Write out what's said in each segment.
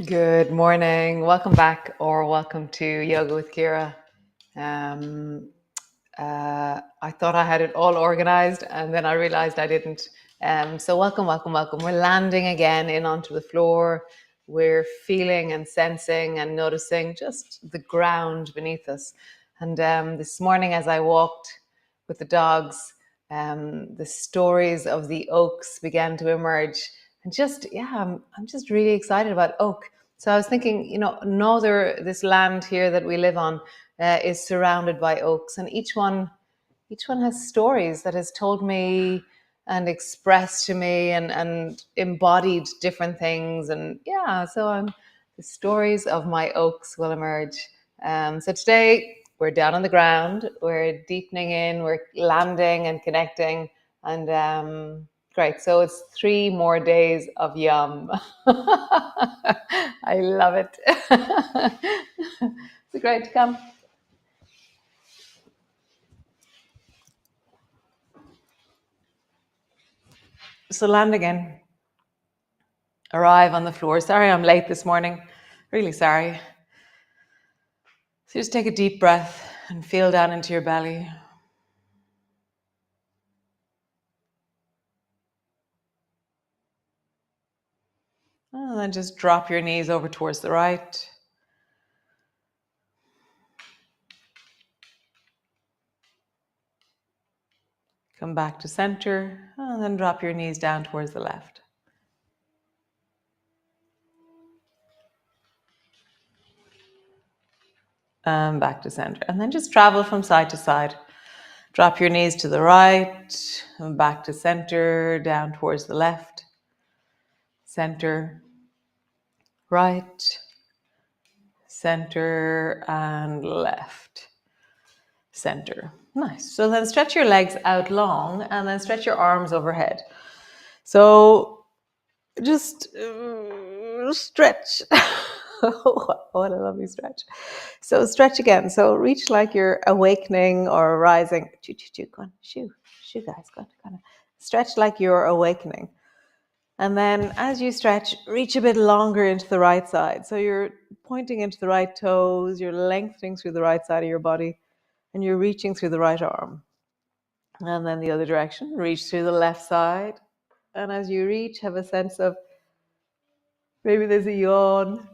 Good morning. Welcome back or welcome to Yoga with Ciara. Um, I thought I had it all organized and then I realized I didn't. So welcome. We're landing again in onto the floor. We're feeling and sensing and noticing just the ground beneath us. And this morning as I walked with the dogs, the stories of the oaks began to emerge. And I'm just really excited about oak. So I was thinking, this land here that we live on is surrounded by oaks, and each one has stories that has told me and expressed to me and embodied different things. And the stories of my oaks will emerge. So today we're down on the ground, we're deepening in, we're landing and connecting, and great. So it's 3 more days of yum. I love it. It's great to come. So land again. Arrive on the floor. Sorry I'm late this morning. Really sorry. So just take a deep breath and feel down into your belly. And then just drop your knees over towards the right. Come back to center. And then drop your knees down towards the left. And back to center. And then just travel from side to side. Drop your knees to the right. And back to center. Down towards the left. Center. Right. Center and left. Center. Nice. So then stretch your legs out long and then stretch your arms overhead. So just stretch. What a lovely stretch. So stretch again. So reach like you're awakening or rising. Go on. Shoo, guys. Go on. Stretch like you're awakening. And then as you stretch, reach a bit longer into the right side. So you're pointing into the right toes, you're lengthening through the right side of your body, and you're reaching through the right arm. And then the other direction, reach through the left side. And as you reach, have a sense of maybe there's a yawn.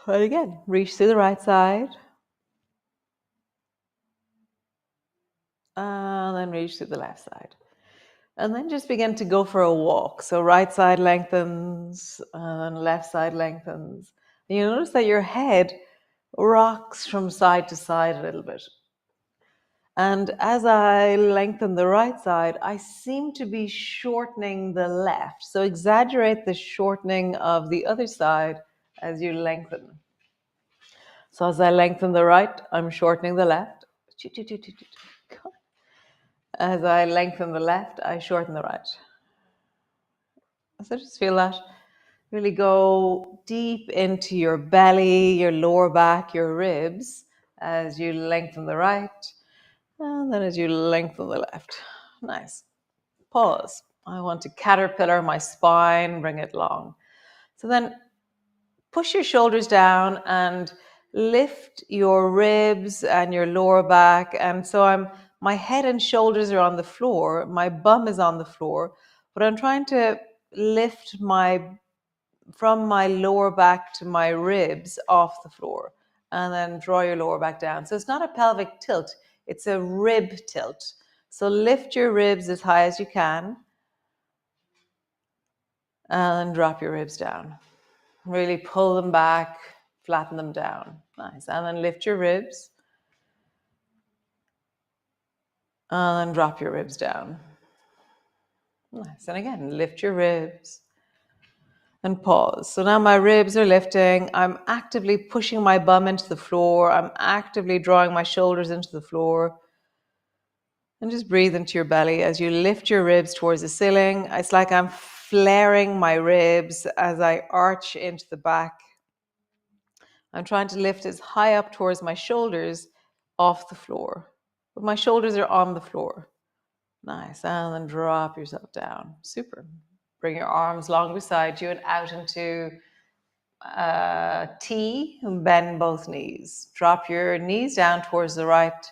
And again, reach through the right side. And then reach through the left side. And then just begin to go for a walk. So right side lengthens and left side lengthens. And you notice that your head rocks from side to side a little bit. And as I lengthen the right side, I seem to be shortening the left. So exaggerate the shortening of the other side as you lengthen. So as I lengthen the right, I'm shortening the left. As I lengthen the left, I shorten the right. So just feel that. Really go deep into your belly, your lower back, your ribs as you lengthen the right. And then as you lengthen the left. Nice. Pause. I want to caterpillar my spine, bring it long. So then push your shoulders down and lift your ribs and your lower back. And so my head and shoulders are on the floor. My bum is on the floor, but I'm trying to lift from my lower back to my ribs off the floor, and then draw your lower back down. So it's not a pelvic tilt, it's a rib tilt. So lift your ribs as high as you can, and then drop your ribs down. Really pull them back, flatten them down. Nice. And then lift your ribs, and then drop your ribs down. Nice. And again, lift your ribs and pause. So now my ribs are lifting. I'm actively pushing my bum into the floor. I'm actively drawing my shoulders into the floor. And just breathe into your belly as you lift your ribs towards the ceiling. It's like I'm flaring my ribs as I arch into the back. I'm trying to lift as high up towards my shoulders off the floor. But my shoulders are on the floor. Nice. And then drop yourself down. Super. Bring your arms long beside you and out into T. Bend both knees. Drop your knees down towards the right.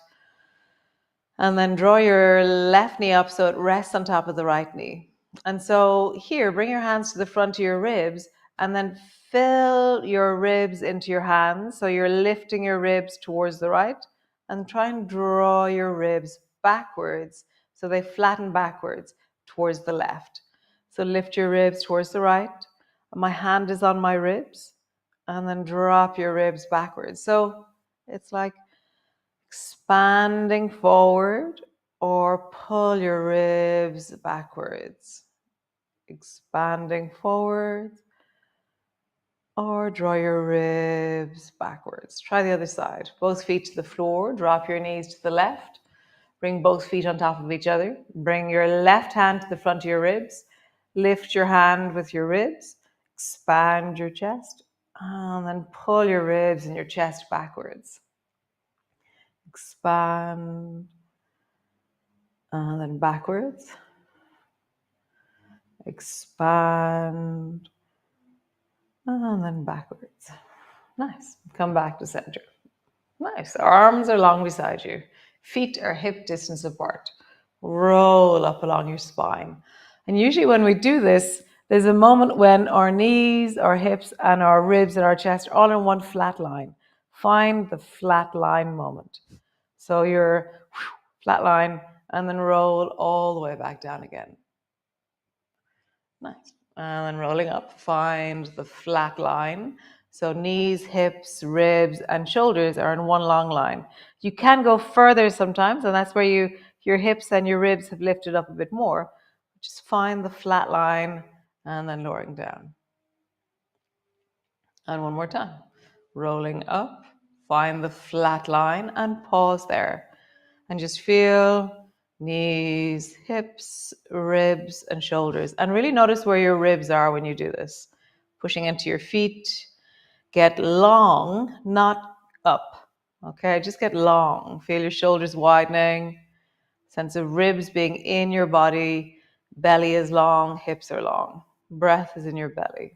And then draw your left knee up so it rests on top of the right knee. And so here, bring your hands to the front of your ribs and then fill your ribs into your hands. So you're lifting your ribs towards the right and try and draw your ribs backwards so they flatten backwards towards the left. So lift your ribs towards the right. My hand is on my ribs and then drop your ribs backwards. So it's like expanding forward or pull your ribs backwards. Expanding forward or draw your ribs backwards. Try the other side. Both feet to the floor. Drop your knees to the left. Bring both feet on top of each other. Bring your left hand to the front of your ribs. Lift your hand with your ribs. Expand your chest. And then pull your ribs and your chest backwards. Expand. And then backwards. Expand. And then backwards. Nice. Come back to center. Nice. Arms are long beside you. Feet are hip distance apart. Roll up along your spine. And usually when we do this, there's a moment when our knees, our hips, and our ribs and our chest are all in one flat line. Find the flat line moment. So you're flat line and then roll all the way back down again. Nice. And then rolling up, find the flat line. So knees, hips, ribs, and shoulders are in one long line. You can go further sometimes, and that's where your hips and your ribs have lifted up a bit more. Just find the flat line and then lowering down. And one more time. Rolling up, find the flat line and pause there. And just feel knees, hips, ribs, and shoulders. And really notice where your ribs are when you do this. Pushing into your feet. Get long, not up. Okay, just get long. Feel your shoulders widening. Sense of ribs being in your body. Belly is long, hips are long. Breath is in your belly.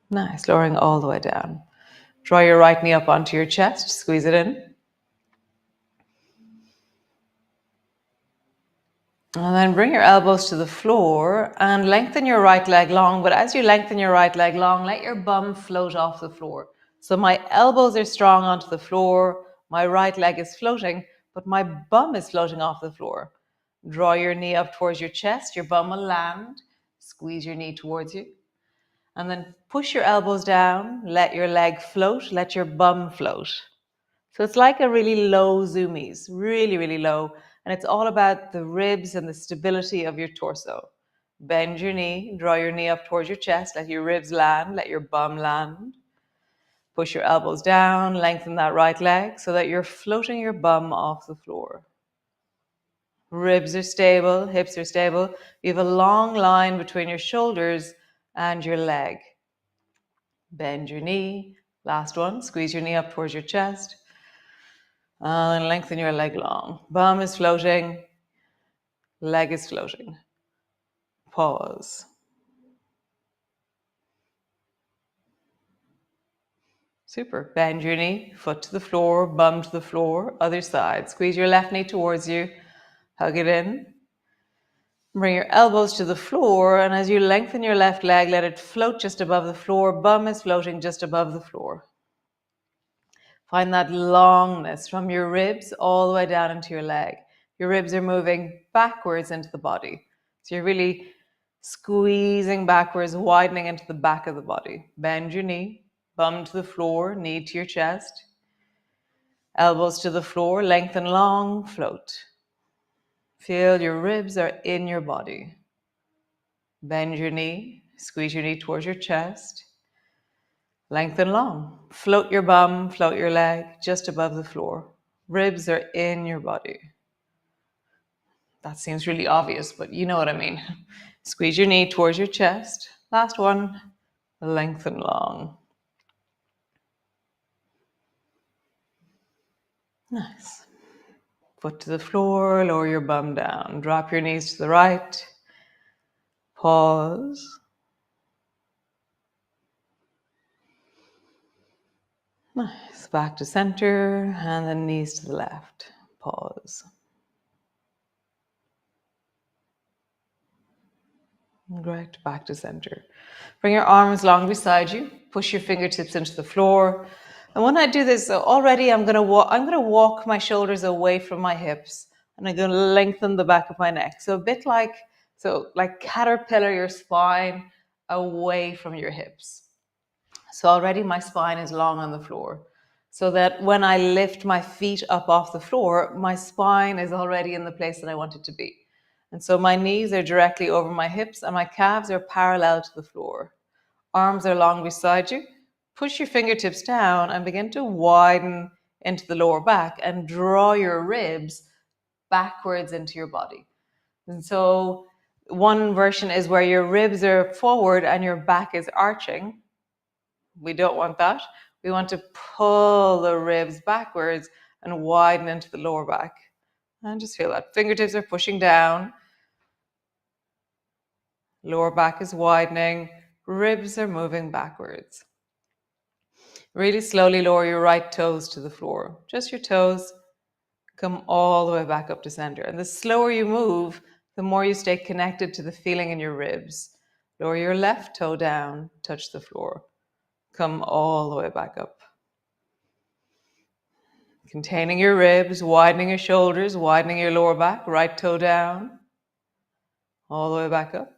Nice, lowering all the way down. Draw your right knee up onto your chest, squeeze it in. And then bring your elbows to the floor and lengthen your right leg long. But as you lengthen your right leg long, let your bum float off the floor. So my elbows are strong onto the floor. My right leg is floating, but my bum is floating off the floor. Draw your knee up towards your chest. Your bum will land. Squeeze your knee towards you. And then push your elbows down. Let your leg float. Let your bum float. So it's like a really low zoomies, really, really low. And it's all about the ribs and the stability of your torso. Bend your knee, draw your knee up towards your chest, let your ribs land, let your bum land. Push your elbows down, lengthen that right leg so that you're floating your bum off the floor. Ribs are stable, hips are stable. You have a long line between your shoulders and your leg. Bend your knee. Last one, squeeze your knee up towards your chest. And lengthen your leg long. Bum is floating, leg is floating. Pause. Super. Bend your knee, foot to the floor, bum to the floor, other side. Squeeze your left knee towards you, hug it in. Bring your elbows to the floor, and as you lengthen your left leg, let it float just above the floor. Bum is floating just above the floor. Find that longness from your ribs all the way down into your leg. Your ribs are moving backwards into the body. So you're really squeezing backwards, widening into the back of the body. Bend your knee, bum to the floor, knee to your chest. Elbows to the floor, lengthen long, float. Feel your ribs are in your body. Bend your knee, squeeze your knee towards your chest. Lengthen long. Float your bum, float your leg just above the floor. Ribs are in your body. That seems really obvious, but you know what I mean. Squeeze your knee towards your chest. Last one, lengthen long. Nice. Foot to the floor, lower your bum down. Drop your knees to the right. Pause. Nice. Back to center, and then knees to the left. Pause. Great. Back to center. Bring your arms long beside you. Push your fingertips into the floor. And when I do this, so already I'm going to walk my shoulders away from my hips, and I'm going to lengthen the back of my neck. So a bit like caterpillar your spine away from your hips. So already my spine is long on the floor, so that when I lift my feet up off the floor, my spine is already in the place that I want it to be. And so my knees are directly over my hips and my calves are parallel to the floor. Arms are long beside you. Push your fingertips down and begin to widen into the lower back and draw your ribs backwards into your body. And so one version is where your ribs are forward and your back is arching. We don't want that. We want to pull the ribs backwards and widen into the lower back. And just feel that. Fingertips are pushing down. Lower back is widening. Ribs are moving backwards. Really slowly lower your right toes to the floor. Just your toes. Come all the way back up to center. And the slower you move, the more you stay connected to the feeling in your ribs. Lower your left toe down, touch the floor. Come all the way back up. Containing your ribs, widening your shoulders, widening your lower back, right toe down, all the way back up.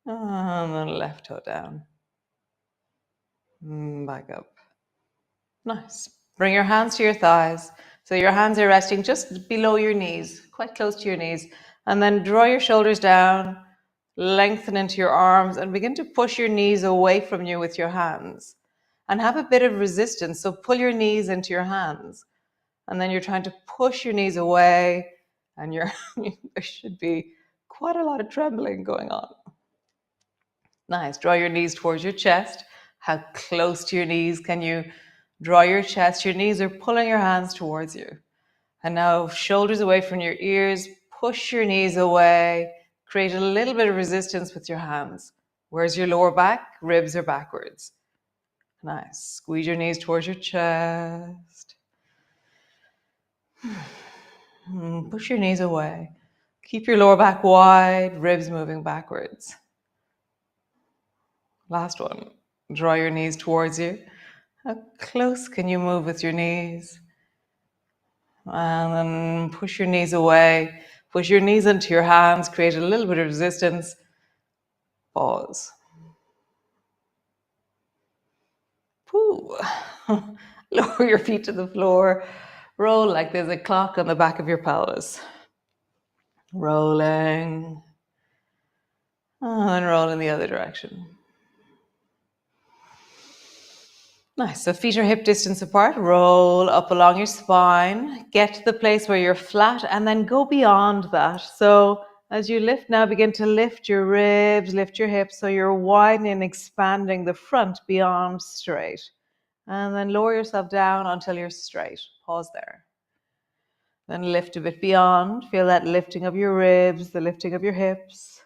And then left toe down. Back up. Nice. Bring your hands to your thighs. So your hands are resting just below your knees, quite close to your knees. And then draw your shoulders down, lengthen into your arms, and begin to push your knees away from you with your hands. And have a bit of resistance. So pull your knees into your hands. And then you're trying to push your knees away, and there should be quite a lot of trembling going on. Nice. Draw your knees towards your chest. How close to your knees can you draw your chest? Your knees are pulling your hands towards you. And now shoulders away from your ears. Push your knees away. Create a little bit of resistance with your hands. Where's your lower back? Ribs are backwards. Nice. Squeeze your knees towards your chest. Push your knees away. Keep your lower back wide, ribs moving backwards. Last one. Draw your knees towards you. How close can you move with your knees? And then push your knees away. Push your knees into your hands. Create a little bit of resistance. Pause. Whew. Lower your feet to the floor. Roll like there's a clock on the back of your pelvis. Rolling. And then roll in the other direction. Nice. So feet are hip distance apart. Roll up along your spine. Get to the place where you're flat and then go beyond that. So as you lift now, begin to lift your ribs, lift your hips. So you're widening, expanding the front beyond straight. And then lower yourself down until you're straight. Pause there. Then lift a bit beyond. Feel that lifting of your ribs, the lifting of your hips.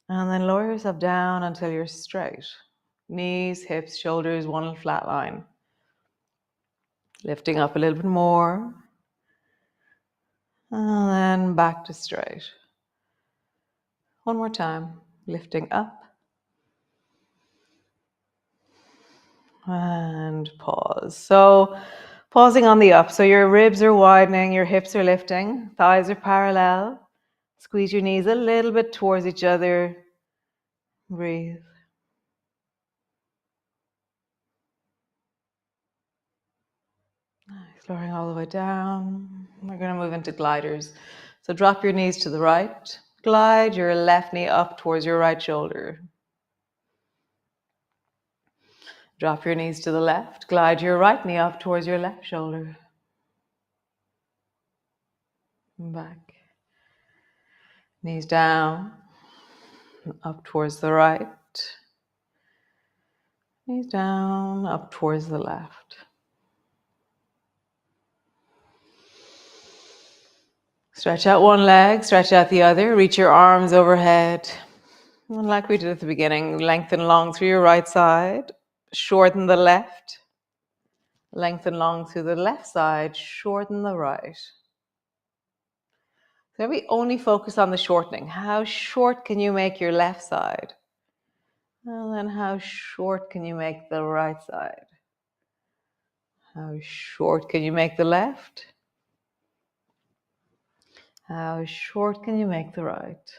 And then lower yourself down until you're straight. Knees, hips, shoulders, one flat line. Lifting up a little bit more. And then back to straight. One more time. Lifting up. And pause. So pausing on the up. So your ribs are widening, your hips are lifting, thighs are parallel. Squeeze your knees a little bit towards each other. Breathe. Nice. Lowering all the way down. We're going to move into gliders. So drop your knees to the right. Glide your left knee up towards your right shoulder. Drop your knees to the left. Glide your right knee up towards your left shoulder. Back. Knees down, up towards the right. Knees down, up towards the left. Stretch out one leg, stretch out the other, reach your arms overhead. And like we did at the beginning, lengthen long through your right side, shorten the left, lengthen long through the left side, shorten the right. So we only focus on the shortening. How short can you make your left side? And then how short can you make the right side? How short can you make the left? How short can you make the right?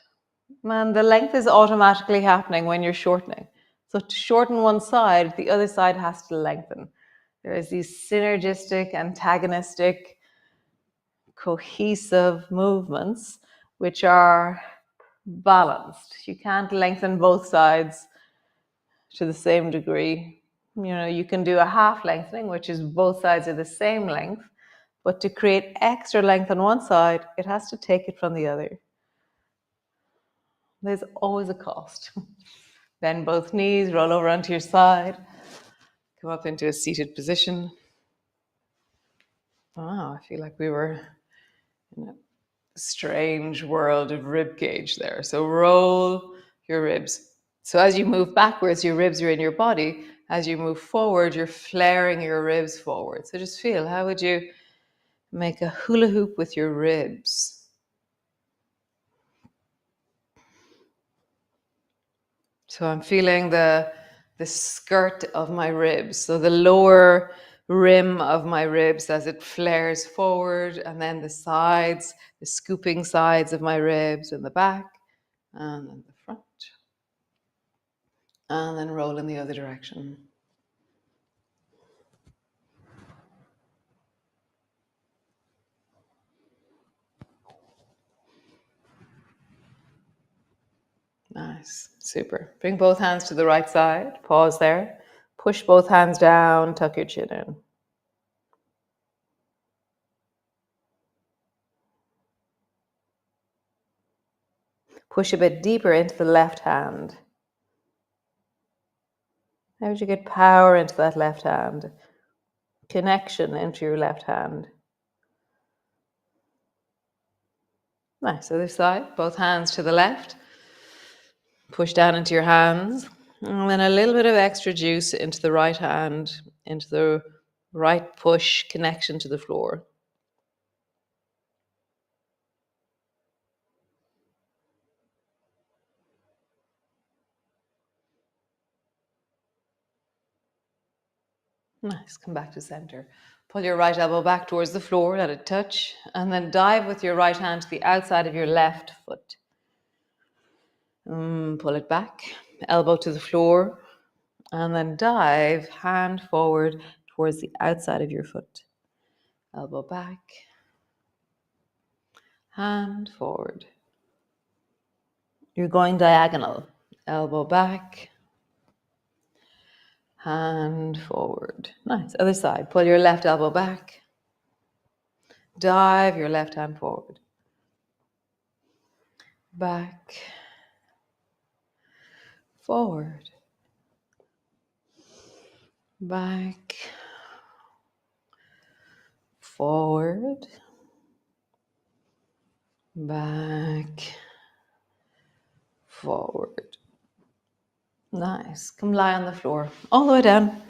And the length is automatically happening when you're shortening. So to shorten one side, the other side has to lengthen. There is these synergistic, antagonistic, cohesive movements which are balanced. You can't lengthen both sides to the same degree. You can do a half lengthening, which is both sides are the same length, but to create extra length on one side, it has to take it from the other. There's always a cost. Bend both knees, roll over onto your side, come up into a seated position. Wow, I feel like we were in a strange world of rib cage there. So roll your ribs. So as you move backwards, your ribs are in your body. As you move forward, you're flaring your ribs forward. So just feel, how would you make a hula hoop with your ribs? So I'm feeling the skirt of my ribs. So the lower rim of my ribs as it flares forward, and then the sides, the scooping sides of my ribs and the back, and then the front. And then roll in the other direction. Nice, super. Bring both hands to the right side. Pause there. Push both hands down, tuck your chin in. Push a bit deeper into the left hand. How would you get power into that left hand? Connection into your left hand. Nice, other side. Both hands to the left. Push down into your hands. And then a little bit of extra juice into the right hand, into the right push, connection to the floor. Nice, come back to center. Pull your right elbow back towards the floor, let it touch, and then dive with your right hand to the outside of your left foot. Pull it back, elbow to the floor, and then dive, hand forward towards the outside of your foot. Elbow back, hand forward. You're going diagonal. Elbow back, hand forward. Nice, other side. Pull your left elbow back, dive your left hand forward. Back, forward, back, forward, back, forward. Nice. Come lie on the floor, all the way down.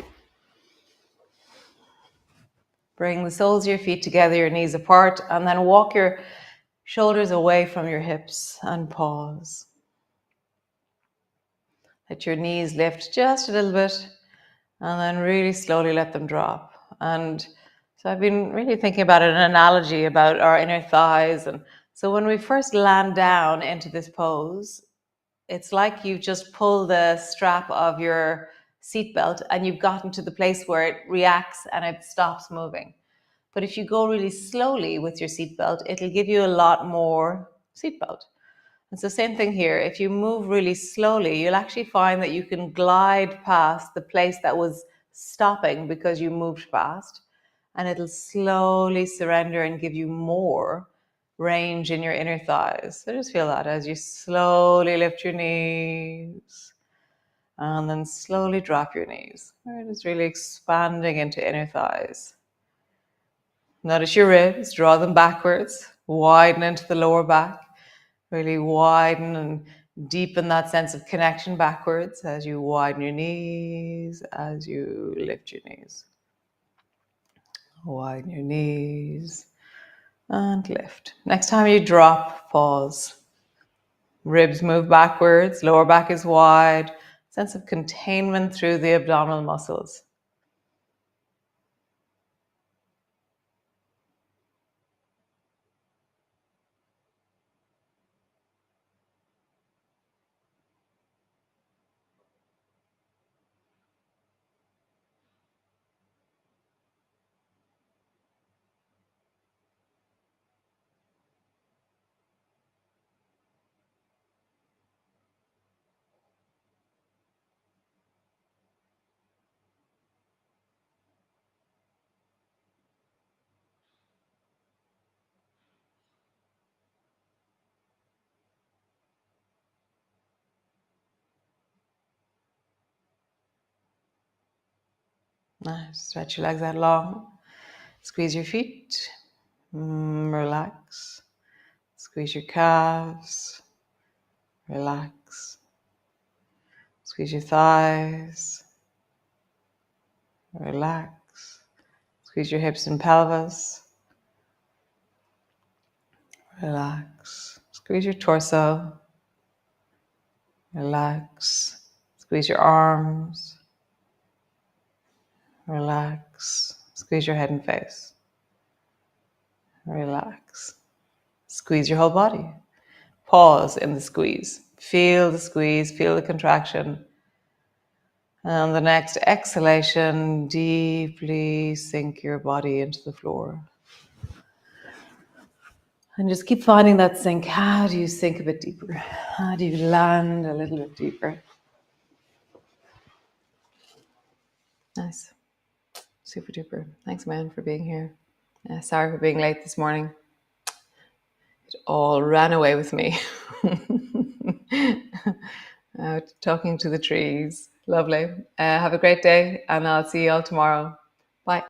Bring the soles of your feet together, your knees apart, and then walk your shoulders away from your hips and pause. Let your knees lift just a little bit, and then really slowly let them drop. And so I've been really thinking about an analogy about our inner thighs. And so when we first land down into this pose, it's like you've just pulled the strap of your seatbelt and you've gotten to the place where it reacts and it stops moving. But if you go really slowly with your seatbelt, it'll give you a lot more seatbelt. It's the same thing here. If you move really slowly, you'll actually find that you can glide past the place that was stopping because you moved fast, and it'll slowly surrender and give you more range in your inner thighs. So just feel that as you slowly lift your knees and then slowly drop your knees. We're just really expanding into inner thighs. Notice your ribs, draw them backwards, widen into the lower back. Really widen and deepen that sense of connection backwards as you widen your knees, as you lift your knees. Widen your knees and lift. Next time you drop, pause. Ribs move backwards, lower back is wide. Sense of containment through the abdominal muscles. Nice. Stretch your legs out long. Squeeze your feet. Relax. Squeeze your calves. Relax. Squeeze your thighs. Relax. Squeeze your hips and pelvis. Relax. Squeeze your torso. Relax. Squeeze your arms. Relax. Squeeze your head and face. Relax. Squeeze your whole body. Pause in the squeeze. Feel the squeeze, feel the contraction. And on the next exhalation, deeply sink your body into the floor. And just keep finding that sink. How do you sink a bit deeper? How do you land a little bit deeper? Nice. Super duper. Thanks, man, for being here. Sorry for being late this morning. It all ran away with me. Talking to the trees. Lovely. Have a great day, and I'll see you all tomorrow. Bye.